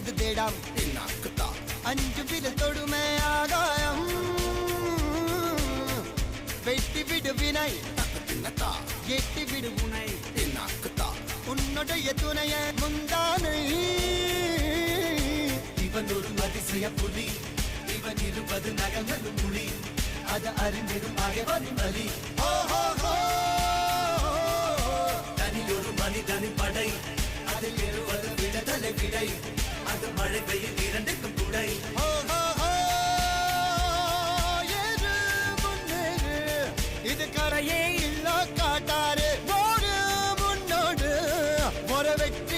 இருപത് തേടാം അഞ്ചു വിരൽ തൊടുമേ ആകായം വെട്ടിവിடு வினை எட்டிவிடு உனை உன்னுடைய துணைய முந்தானை இவன் ஒரு அதிசய புலி இவன் 20 நகங்களும் புலி அது அறிந்திடும் ஆயவனின் வலி தனியொரு மனிதனின் படை அதில் எழுவது விடுதலை விடை அது மழை பெய்யும் இரண்டுக்கும் குடை இது கரையே இல்ல காட்டாரு முன்னோடு ஒரு வெற்றி